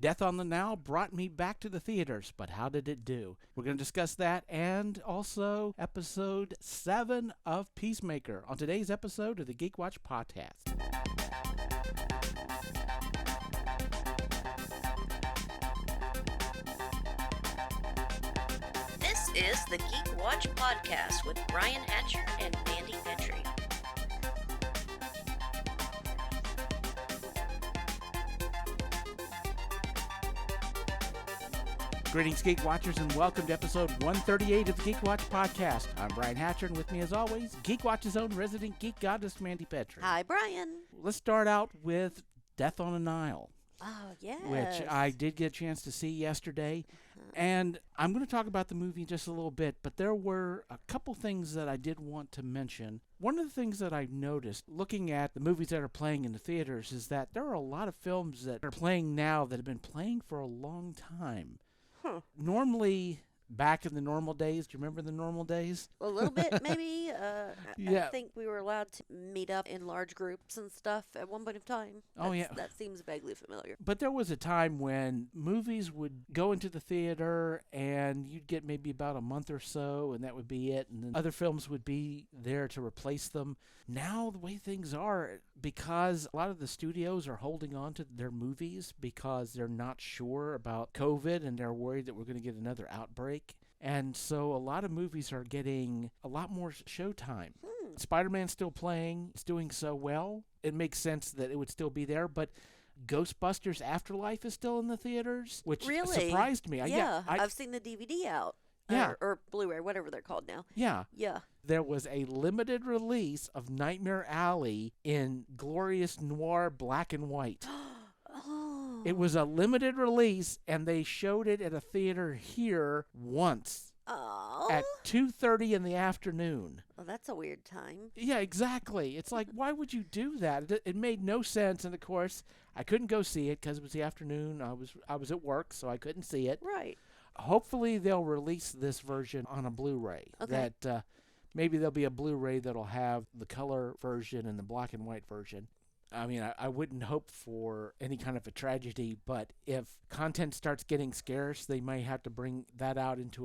Death on the Nile brought me back to the theaters, but how did it do? We're going to discuss that and also episode 7 of Peacemaker on today's episode of the Geek Watch podcast. This is the Geek Watch podcast with Brian Hatcher and Mandy Petrie. Greetings, Geek Watchers, and welcome to episode 138 of the Geek Watch podcast. I'm Brian Hatcher, and with me, as always, Geek Watch's own resident geek goddess, Mandy Petrie. Hi, Brian. Let's start out with Death on the Nile. Oh, yes. Which I did get a chance to see yesterday. And I'm going to talk about the movie in just a little bit, but there were a couple things that I did want to mention. One of the things that I noticed looking at the movies that are playing in the theaters is that there are a lot of films that are playing now that have been playing for a long time. Normally, back in the normal days, do you remember the normal days? A little bit, maybe. Yeah. I think we were allowed to meet up in large groups and stuff at one point of time. That seems vaguely familiar. But there was a time when movies would go into the theater and you'd get maybe about a month or so, and that would be it. And then other films would be there to replace them. Now, the way things are, because a lot of the studios are holding on to their movies because they're not sure about COVID and they're worried that we're going to get another outbreak. And so a lot of movies are getting a lot more showtime. Spider-Man's still playing. It's doing so well. It makes sense that it would still be there. But Ghostbusters Afterlife is still in the theaters, which surprised me. I've seen the DVD out. Yeah. Or Blu-ray, whatever they're called now. Yeah. Yeah. There was a limited release of Nightmare Alley in glorious noir black and white. Oh. It was a limited release, and they showed it at a theater here once. Oh. At 2:30 in the afternoon. Well, that's a weird time. Yeah, exactly. It's like, why would you do that? It made no sense, and of course, I couldn't go see it because it was the afternoon. I was at work, so I couldn't see it. Right. Hopefully, they'll release this version on a Blu-ray. Okay. That maybe there'll be a Blu-ray that'll have the color version and the black and white version. I mean, I wouldn't hope for any kind of a tragedy, but if content starts getting scarce, they may have to bring that out into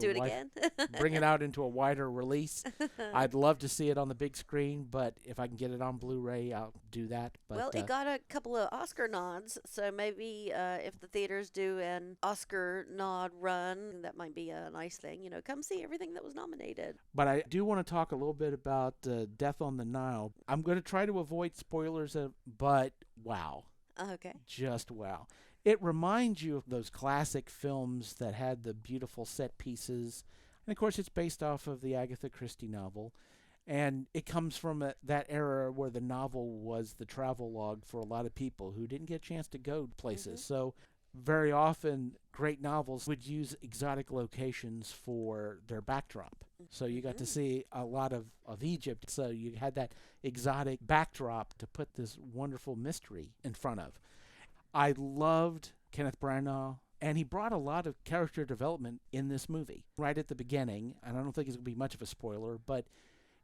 bring it out into a wider release. I'd love to see it on the big screen, but if I can get it on Blu-ray, I'll do that. But, well, it got a couple of Oscar nods, so maybe if the theaters do an Oscar nod run, that might be a nice thing. You know, come see everything that was nominated. But I do want to talk a little bit about Death on the Nile. I'm going to try to avoid spoilers, but wow. Okay. Just wow. It reminds you of those classic films that had the beautiful set pieces. And, of course, it's based off of the Agatha Christie novel. And it comes from that era where the novel was the travel log for a lot of people who didn't get a chance to go places. Mm-hmm. So very often, great novels would use exotic locations for their backdrop. So you got to see a lot of Egypt. So you had that exotic backdrop to put this wonderful mystery in front of. I loved Kenneth Branagh, and he brought a lot of character development in this movie right at the beginning. And I don't think it's going to be much of a spoiler, but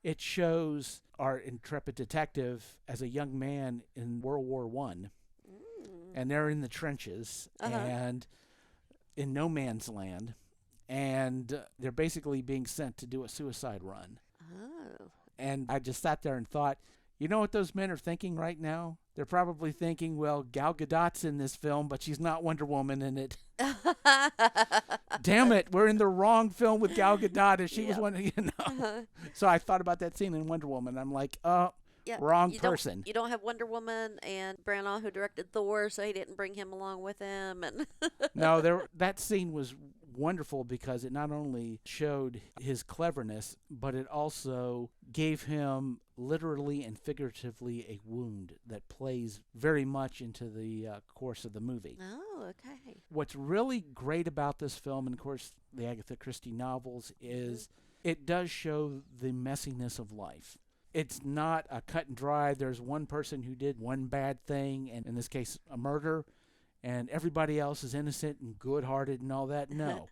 it shows our intrepid detective as a young man in World War I. And they're in the trenches and in no man's land. And they're basically being sent to do a suicide run. Oh. And I just sat there and thought, you know what those men are thinking right now? They're probably thinking, well, Gal Gadot's in this film, but she's not Wonder Woman in it. Damn it, we're in the wrong film with Gal Gadot if she was one, you know. So I thought about that scene in Wonder Woman. I'm like, wrong person. You don't have Wonder Woman and Branagh, who directed Thor, so he didn't bring him along with him. And No, that scene was wonderful because it not only showed his cleverness, but it also gave him literally and figuratively a wound that plays very much into the course of the movie. Oh, okay. What's really great about this film, and of course the Agatha Christie novels, is it does show the messiness of life. It's not a cut and dry, there's one person who did one bad thing, and in this case a murder, and everybody else is innocent and good-hearted and all that. No.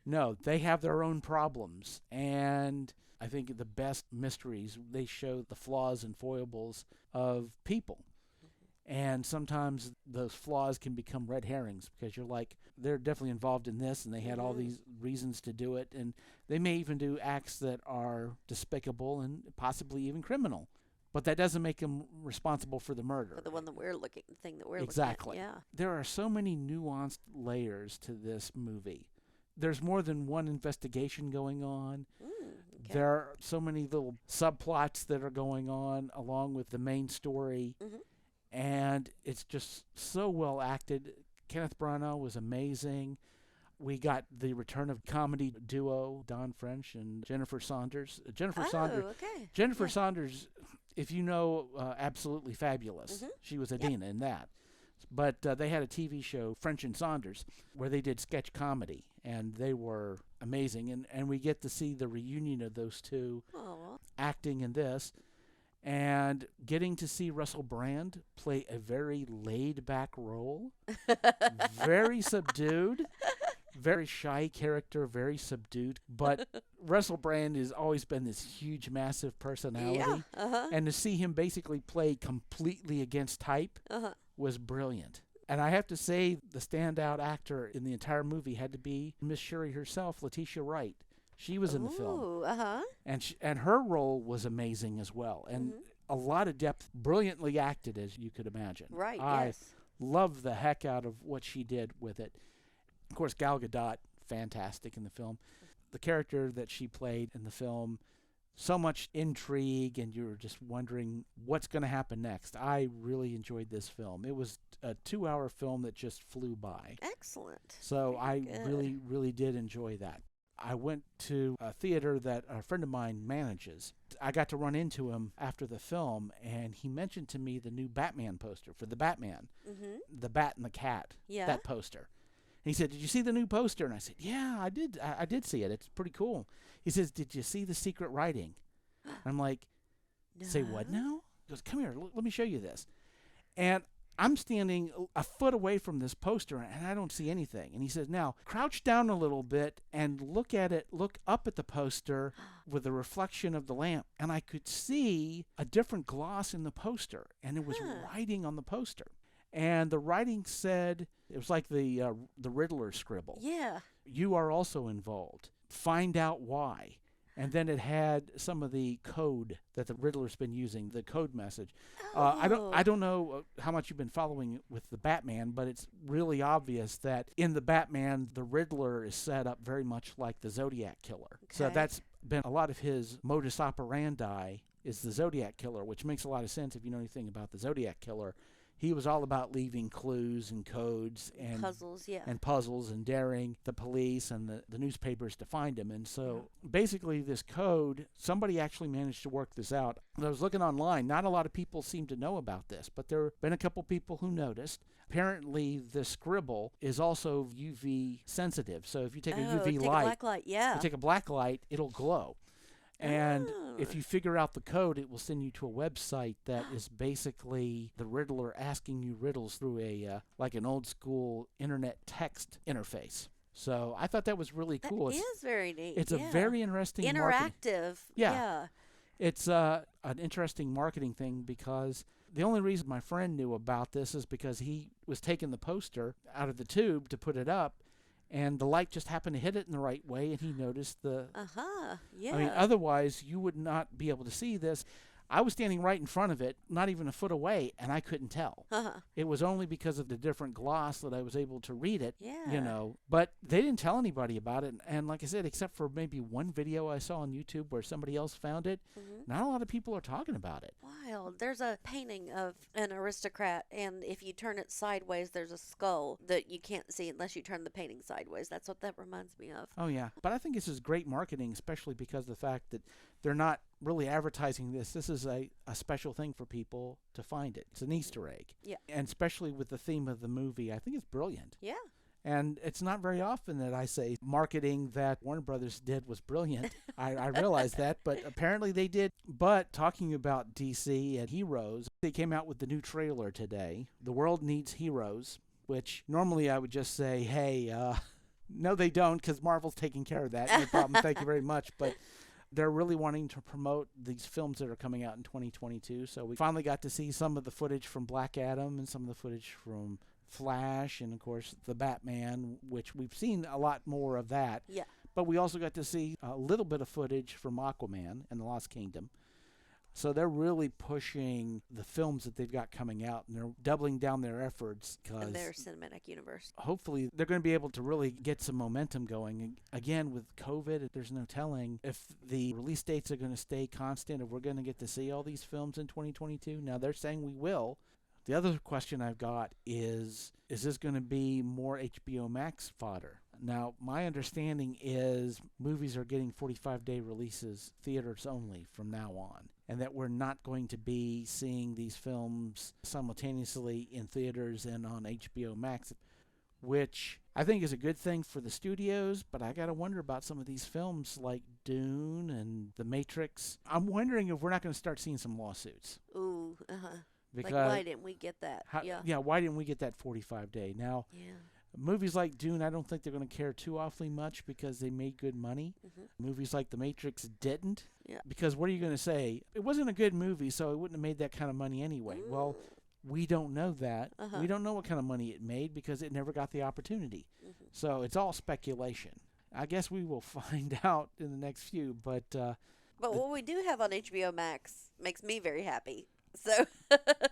No, they have their own problems. And I think the best mysteries, they show the flaws and foibles of people. And sometimes those flaws can become red herrings because you're like, they're definitely involved in this and they had all these reasons to do it. And they may even do acts that are despicable and possibly even criminal. But that doesn't make them responsible for the murder. For the one that we're looking, the thing that we're exactly. looking at. Yeah. There are so many nuanced layers to this movie. There's more than one investigation going on. Okay. There are so many little subplots that are going on along with the main story. And it's just so well acted. Kenneth Branagh was amazing. We got the return of comedy duo Don French and Jennifer Saunders. Jennifer Saunders, if you know Absolutely Fabulous, she was Adina in that. But they had a TV show, French and Saunders, where they did sketch comedy, and they were amazing. And we get to see the reunion of those two acting in this, and getting to see Russell Brand play a very laid-back role, very subdued, very shy character, very subdued. But Russell Brand has always been this huge, massive personality, and to see him basically play completely against type was brilliant. And I have to say, the standout actor in the entire movie had to be Miss Shuri herself, Letitia Wright. She was in the film. And her role was amazing as well. And a lot of depth, brilliantly acted, as you could imagine. Right, I yes. loved the heck out of what she did with it. Of course, Gal Gadot, fantastic in the film. The character that she played in the film, so much intrigue, and you're just wondering what's going to happen next. I really enjoyed this film. It was a 2-hour film that just flew by. Excellent. So I really, really did enjoy that. I went to a theater that a friend of mine manages. I got to run into him after the film, and he mentioned to me the new Batman poster for the Batman, the Bat and the Cat, that poster. And he said, "Did you see the new poster?" And I said, "Yeah, I did. I did see it. It's pretty cool." He says, "Did you see the secret writing?" And I'm like, No. "Say what now?" He goes, "Come here. Let me show you this." And I'm standing a foot away from this poster, and I don't see anything. And he says, "Now, crouch down a little bit and look at it. Look up at the poster with the reflection of the lamp." And I could see a different gloss in the poster, and it was writing on the poster. And the writing said, it was like the Riddler scribble. Yeah. "You are also involved. Find out why." And then it had some of the code that the Riddler's been using, the code message. I don't know how much you've been following with the Batman, but it's really obvious that in the Batman, the Riddler is set up very much like the Zodiac Killer. So that's been a lot of his modus operandi is the Zodiac Killer, which makes a lot of sense if you know anything about the Zodiac Killer. He was all about leaving clues and codes and puzzles and daring the police and the newspapers to find him. And so basically this code, somebody actually managed to work this out. I was looking online. Not a lot of people seem to know about this, but there have been a couple people who noticed. Apparently the scribble is also UV sensitive. So if you take a UV light, you take a black light, it'll glow. And if you figure out the code, it will send you to a website that is basically the Riddler asking you riddles through a like an old school internet text interface. So I thought that was really cool. It is very neat. It's a very interesting interactive. Yeah. It's an interesting marketing thing because the only reason my friend knew about this is because he was taking the poster out of the tube to put it up. And the light just happened to hit it in the right way, and he noticed the... yeah. I mean, otherwise, you would not be able to see this. I was standing right in front of it, not even a foot away, and I couldn't tell. It was only because of the different gloss that I was able to read it, you know. But they didn't tell anybody about it. And like I said, except for maybe one video I saw on YouTube where somebody else found it, not a lot of people are talking about it. Wild. There's a painting of an aristocrat, and if you turn it sideways, there's a skull that you can't see unless you turn the painting sideways. That's what that reminds me of. Oh, yeah. But I think this is great marketing, especially because of the fact that they're not really advertising this. This is a special thing for people to find it. It's an Easter egg. Yeah. And especially with the theme of the movie, I think it's brilliant. Yeah. And it's not very often that I say marketing that Warner Brothers did was brilliant. I realize that, but apparently they did. But talking about DC and heroes, they came out with the new trailer today, The World Needs Heroes, which normally I would just say, hey, no they don't, because Marvel's taking care of that. No problem, thank you very much. But They're really wanting to promote these films that are coming out in 2022. So we finally got to see some of the footage from Black Adam and some of the footage from Flash and, of course, the Batman, which we've seen a lot more of that. Yeah. But we also got to see a little bit of footage from Aquaman and the Lost Kingdom. So they're really pushing the films that they've got coming out, and they're doubling down their efforts. In their cinematic universe. Hopefully, they're going to be able to really get some momentum going. Again, with COVID, there's no telling if the release dates are going to stay constant, if we're going to get to see all these films in 2022. Now, they're saying we will. The other question I've got is this going to be more HBO Max fodder? Now, my understanding is movies are getting 45-day releases, theaters only, from now on, and that we're not going to be seeing these films simultaneously in theaters and on HBO Max, which I think is a good thing for the studios, but I got to wonder about some of these films like Dune and The Matrix. I'm wondering if we're not going to start seeing some lawsuits. Ooh, Because like, why didn't we get that? Why didn't we get that 45-day? Now, movies like Dune, I don't think they're going to care too awfully much because they made good money. Mm-hmm. Movies like The Matrix didn't. Yeah. Because what are you going to say? It wasn't a good movie, so it wouldn't have made that kind of money anyway. Well, we don't know that. We don't know what kind of money it made because it never got the opportunity. Mm-hmm. So it's all speculation. I guess we will find out in the next few. But what we do have on HBO Max makes me very happy. So,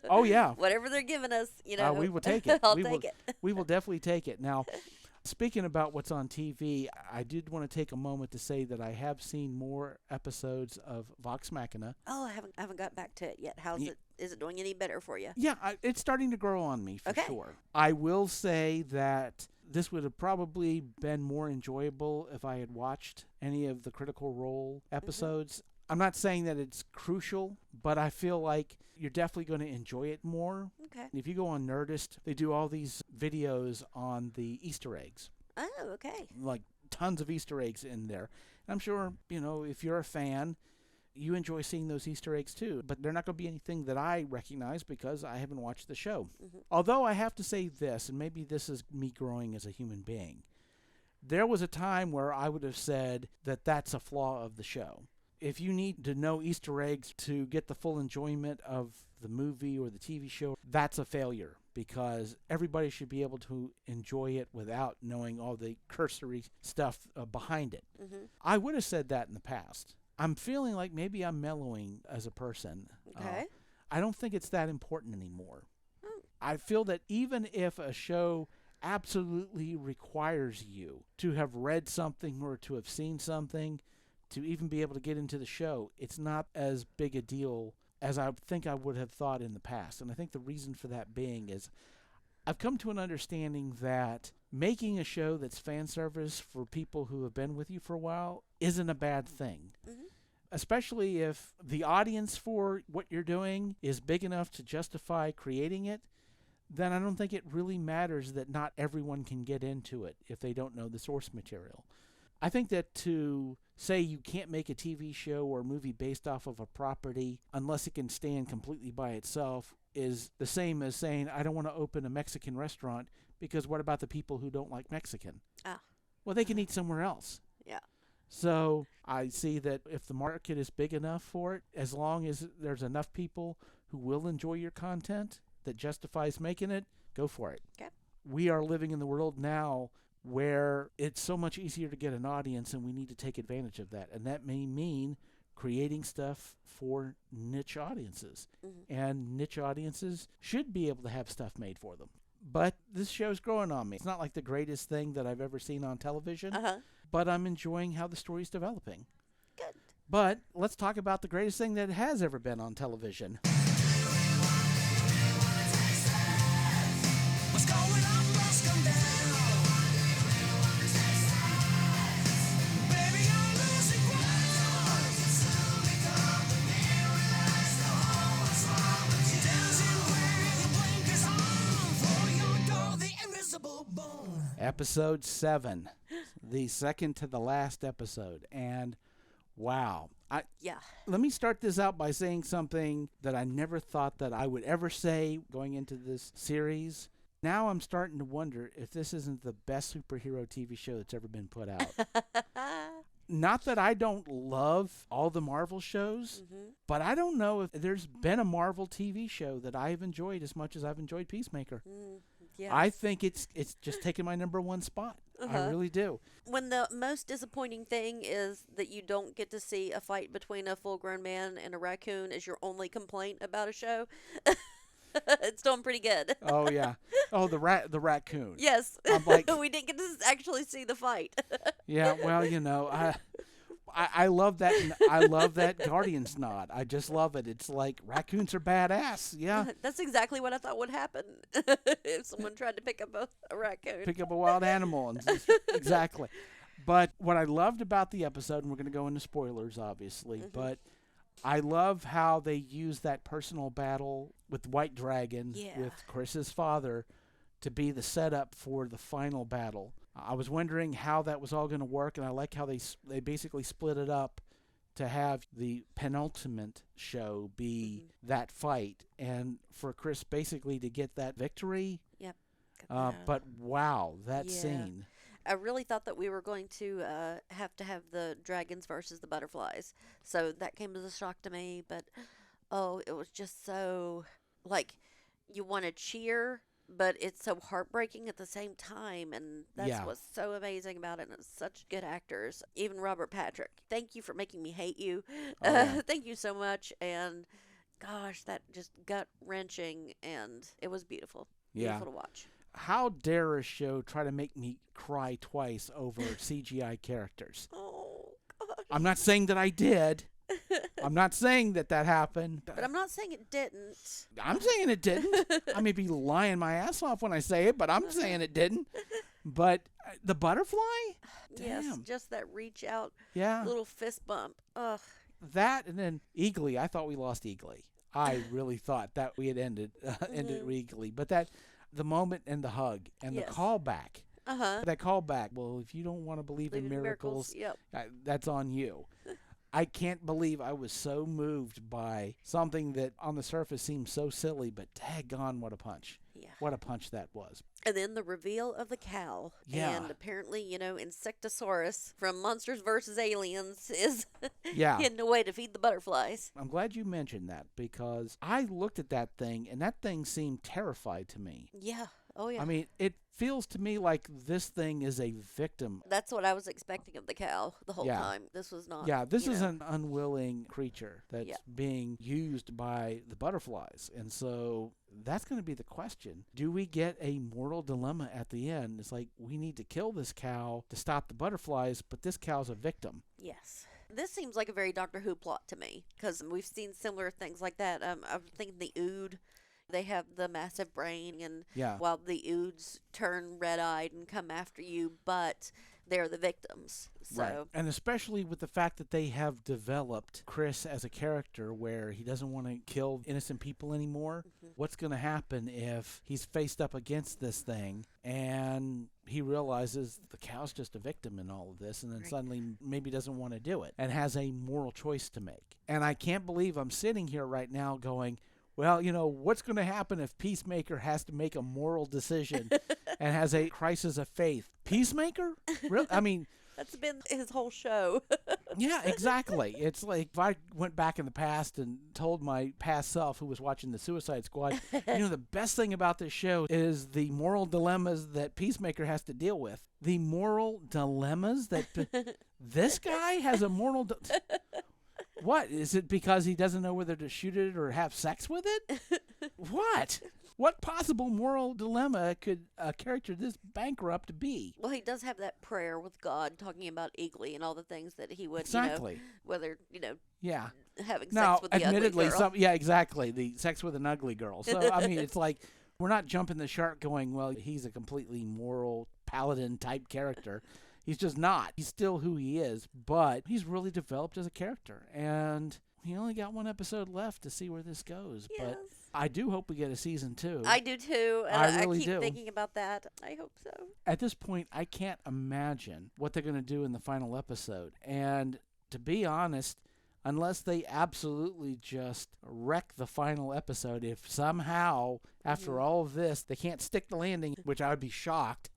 oh yeah, whatever they're giving us, we will take it. I'll take it. We will definitely take it. Now, speaking about what's on TV, I did want to take a moment to say that I have seen more episodes of Vox Machina. Oh, I haven't gotten back to it yet. How's it? Is it doing any better for you? Yeah, it's starting to grow on me for sure. I will say that this would have probably been more enjoyable if I had watched any of the Critical Role episodes. Mm-hmm. I'm not saying that it's crucial, but I feel like you're definitely going to enjoy it more. Okay. If you go on Nerdist, they do all these videos on the Easter eggs. Oh, okay. Like tons of Easter eggs in there. And I'm sure, if you're a fan, you enjoy seeing those Easter eggs too. But they're not going to be anything that I recognize because I haven't watched the show. Mm-hmm. Although I have to say this, and maybe this is me growing as a human being, there was a time where I would have said that that's a flaw of the show. If you need to know Easter eggs to get the full enjoyment of the movie or the TV show, that's a failure because everybody should be able to enjoy it without knowing all the cursory stuff behind it. Mm-hmm. I would have said that in the past. I'm feeling like maybe I'm mellowing as a person. Okay. I don't think it's that important anymore. I feel that even if a show absolutely requires you to have read something or to have seen something, to even be able to get into the show, it's not as big a deal as I think I would have thought in the past. And I think the reason for that being is I've come to an understanding that making a show that's fan service for people who have been with you for a while isn't a bad thing. Mm-hmm. Especially if the audience for what you're doing is big enough to justify creating it, then I don't think it really matters that not everyone can get into it if they don't know the source material. I think that to say you can't make a TV show or a movie based off of a property unless it can stand completely by itself is the same as saying I don't want to open a Mexican restaurant because what about the people who don't like Mexican? Well, they can eat somewhere else. Yeah. So I see that if the market is big enough for it, as long as there's enough people who will enjoy your content that justifies making it, go for it. Okay. We are living in the world now where it's so much easier to get an audience, and we need to take advantage of that. And that may mean creating stuff for niche audiences. Mm-hmm. And niche audiences should be able to have stuff made for them. But this show's growing on me. It's not like the greatest thing that I've ever seen on television, but I'm enjoying how the story's developing. Good. But let's talk about the greatest thing that has ever been on television. Episode 7, the second to the last episode. And wow. Let me start this out by saying something that I never thought that I would ever say going into this series. Now I'm starting to wonder if this isn't the best superhero TV show that's ever been put out. not that I don't love all the Marvel shows, but I don't know if there's been a Marvel TV show that I've enjoyed as much as I've enjoyed Peacemaker. Yes. I think it's just taken my number one spot. I really do. When the most disappointing thing is that you don't get to see a fight between a full-grown man and a raccoon is your only complaint about a show, it's doing pretty good. Oh yeah. Oh, the raccoon. Yes. I'm like, we didn't get to actually see the fight. yeah. Well, I love that. I love that Guardians nod. I just love it. It's like raccoons are badass. Yeah. That's exactly what I thought would happen if someone tried to pick up a raccoon. Pick up a wild animal. Exactly. But what I loved about the episode, and we're going to go into spoilers, obviously, but I love how they use that personal battle with White Dragon, with Chris's father, to be the setup for the final battle. I was wondering how that was all going to work, and I like how they basically split it up to have the penultimate show be that fight, and for Chris basically to get that victory. Yep. But wow, that scene. I really thought that we were going to have the dragons versus the butterflies. So that came as a shock to me. But, it was just so, like, you want to cheer, but it's so heartbreaking at the same time. And that's what's so amazing about it. And it's such good actors. Even Robert Patrick. Thank you for making me hate you. Thank you so much. And, gosh, that just gut-wrenching. And it was beautiful. Beautiful to watch. How dare a show try to make me cry twice over CGI characters? Oh, gosh. I'm not saying that I did. I'm not saying that happened. But I'm not saying it didn't. I'm saying it didn't. I may be lying my ass off when I say it, but I'm saying it didn't. But the butterfly? Yes, Damn. just that reach out little fist bump. Ugh. That, and then Eagly. I thought we lost Eagly. I really thought that we had ended Eagly. But the moment and the hug and the callback. That callback. Well, if you don't want to believe in miracles, that's on you. I can't believe I was so moved by something that on the surface seemed so silly, but daggone, what a punch. Yeah. What a punch that was. And then the reveal of the cow. Yeah. And apparently, Insectosaurus from Monsters vs. Aliens is hidden away to feed the butterflies. I'm glad you mentioned that because I looked at that thing and that thing seemed terrified to me. Yeah. Oh, yeah. I mean, it feels to me like this thing is a victim. That's what I was expecting of the cow the whole time. This was not. Yeah, this is an unwilling creature that's being used by the butterflies. And so that's going to be the question. Do we get a moral dilemma at the end? It's like, we need to kill this cow to stop the butterflies, but this cow's a victim. Yes. This seems like a very Doctor Who plot to me because we've seen similar things like that. I'm thinking the Ood. They have the massive brain, and while the Oods turn red-eyed and come after you, but they're the victims. So. Right. And especially with the fact that they have developed Chris as a character where he doesn't want to kill innocent people anymore. What's going to happen if he's faced up against this thing and he realizes the cow's just a victim in all of this, and then suddenly maybe doesn't want to do it and has a moral choice to make? And I can't believe I'm sitting here right now going, well, what's going to happen if Peacemaker has to make a moral decision and has a crisis of faith? Peacemaker? Really? I mean... That's been his whole show. Yeah, exactly. It's like if I went back in the past and told my past self who was watching the Suicide Squad, the best thing about this show is the moral dilemmas that Peacemaker has to deal with. The moral dilemmas that... This guy has a moral... What? Is it because he doesn't know whether to shoot it or have sex with it? What? What possible moral dilemma could a character this bankrupt be? Well, he does have that prayer with God talking about Eagly and all the things that he would, exactly. Whether, having now, sex with the admittedly, ugly girl. Exactly. The sex with an ugly girl. So, I mean, it's like we're not jumping the shark going, well, he's a completely moral paladin type character. He's just not. He's still who he is, but he's really developed as a character. And we only got one episode left to see where this goes. Yes. But I do hope we get a season 2. I do too. And I really keep do. thinking about that. I hope so. At this point, I can't imagine what they're going to do in the final episode. And to be honest, unless they absolutely just wreck the final episode, if somehow, after all of this, they can't stick the landing, which I would be shocked,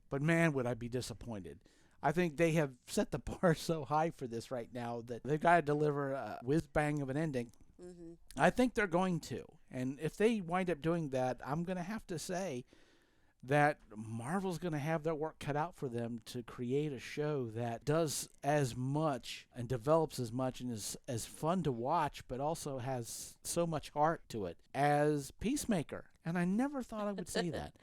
but man, would I be disappointed. I think they have set the bar so high for this right now that they've got to deliver a whiz-bang of an ending. Hmm. I think they're going to. And if they wind up doing that, I'm going to have to say that Marvel's going to have their work cut out for them to create a show that does as much and develops as much and is as fun to watch, but also has so much heart to it as Peacemaker. And I never thought I would say that.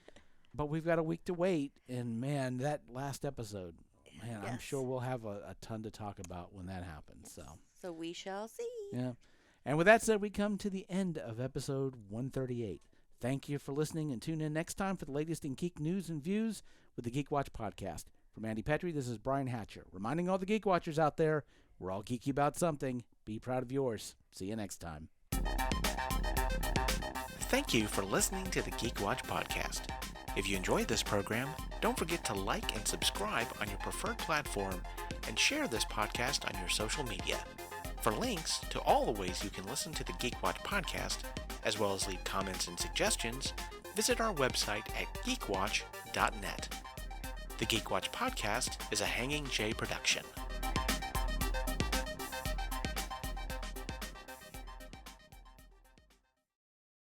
But we've got a week to wait, and man, that last episode, man, I'm Yes. sure we'll have a ton to talk about when that happens. So we shall see. Yeah. And with that said, we come to the end of episode 138. Thank you for listening, and tune in next time for the latest in geek news and views with the Geek Watch podcast. For Mandy Petrie, this is Brian Hatcher, reminding all the Geek Watchers out there, we're all geeky about something. Be proud of yours. See you next time. Thank you for listening to the Geek Watch podcast. If you enjoyed this program, don't forget to like and subscribe on your preferred platform and share this podcast on your social media. For links to all the ways you can listen to the Geek Watch podcast, as well as leave comments and suggestions, visit our website at geekwatch.net. The Geek Watch podcast is a Hanging J production.